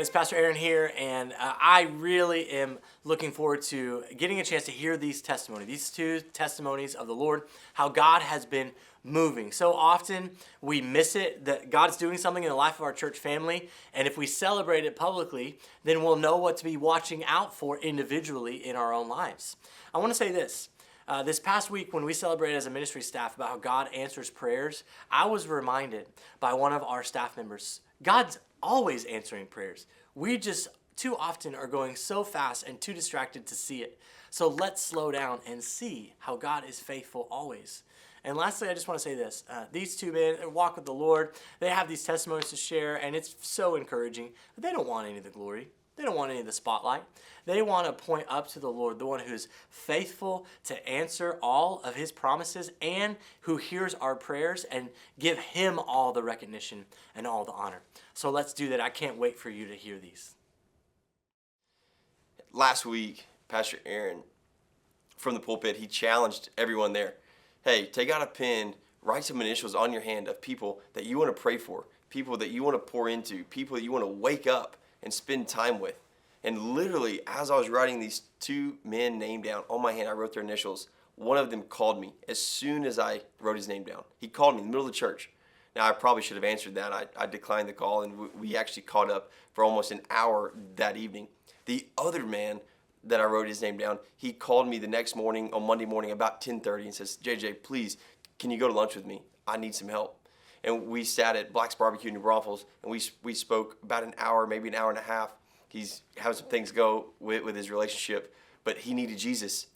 It's Pastor Aaron here, and I really am looking forward to getting a chance to hear these testimonies, these two testimonies of the Lord, how God has been moving. So often we miss it, that God's doing something in the life of our church family, and if we celebrate it publicly, then we'll know what to be watching out for individually in our own lives. I want to say this. This past week when we celebrated as a ministry staff about how God answers prayers, I was reminded by one of our staff members, God's always answering prayers. We just too often are going so fast and too distracted to see it. So let's slow down and see how God is faithful always. And lastly, I just want to say this. These two men walk with the Lord. They have these testimonies to share, and it's so encouraging. But they don't want any of the glory. They don't want any of the spotlight. They want to point up to the Lord, the one who's faithful to answer all of his promises and who hears our prayers, and give him all the recognition and all the honor. So let's do that. I can't wait for you to hear these. Last week, Pastor Aaron, from the pulpit, he challenged everyone there. Hey, take out a pen, write some initials on your hand of people that you want to pray for, people that you want to pour into, people that you want to wake up and spend time with. And literally, as I was writing these two men name down on my hand, I wrote their initials. One of them called me as soon as I wrote his name down. He called me in the middle of the church. Now, I probably should have answered that. I declined the call, and we actually caught up for almost an hour that evening. The other man that I wrote his name down, he called me the next morning, on Monday morning, about 10:30, and says, JJ, please, can you go to lunch with me? I need some help. And we sat at Black's Barbecue in New Braunfels, and we spoke about an hour, maybe an hour and a half. He's having some things go with his relationship, but he needed Jesus.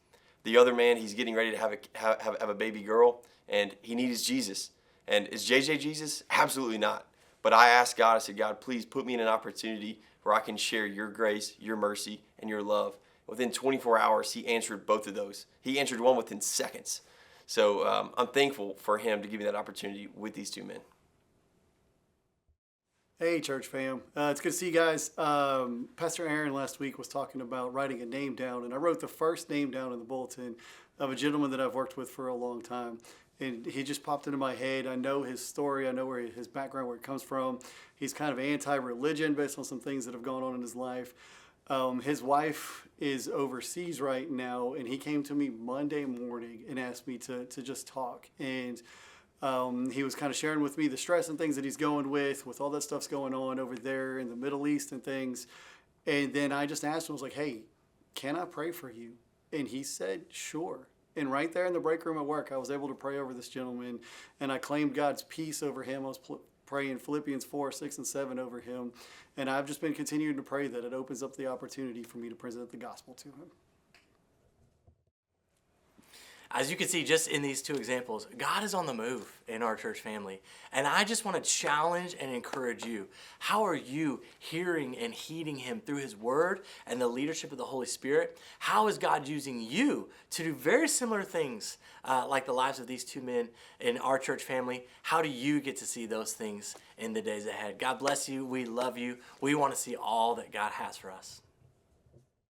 The other man, he's getting ready to have a baby girl, and he needed Jesus. And is JJ Jesus? Absolutely not. But I asked God, I said, God, please put me in an opportunity where I can share your grace, your mercy, and your love. Within 24 hours, he answered both of those. He answered one within seconds. So I'm thankful for him to give me that opportunity with these two men. Hey, church fam. It's good to see you guys. Pastor Aaron last week was talking about writing a name down, and I wrote the first name down in the bulletin of a gentleman that I've worked with for a long time. And he just popped into my head. I know his story. I know where his background, where it comes from. He's kind of anti-religion based on some things that have gone on in his life. His wife is overseas right now, and he came to me Monday morning and asked me to just talk. And he was kind of sharing with me the stress and things that he's going with all that stuff's going on over there in the Middle East and things. And then I just asked him, I was like, hey, can I pray for you? And he said, sure. And right there in the break room at work, I was able to pray over this gentleman, and I claimed God's peace over him. I was praying Philippians 4, 6, and 7 over him. And I've just been continuing to pray that it opens up the opportunity for me to present the gospel to him. As you can see just in these two examples, God is on the move in our church family. And I just want to challenge and encourage you. How are you hearing and heeding him through his word and the leadership of the Holy Spirit? How is God using you to do very similar things like the lives of these two men in our church family? How do you get to see those things in the days ahead? God bless you. We love you. We want to see all that God has for us.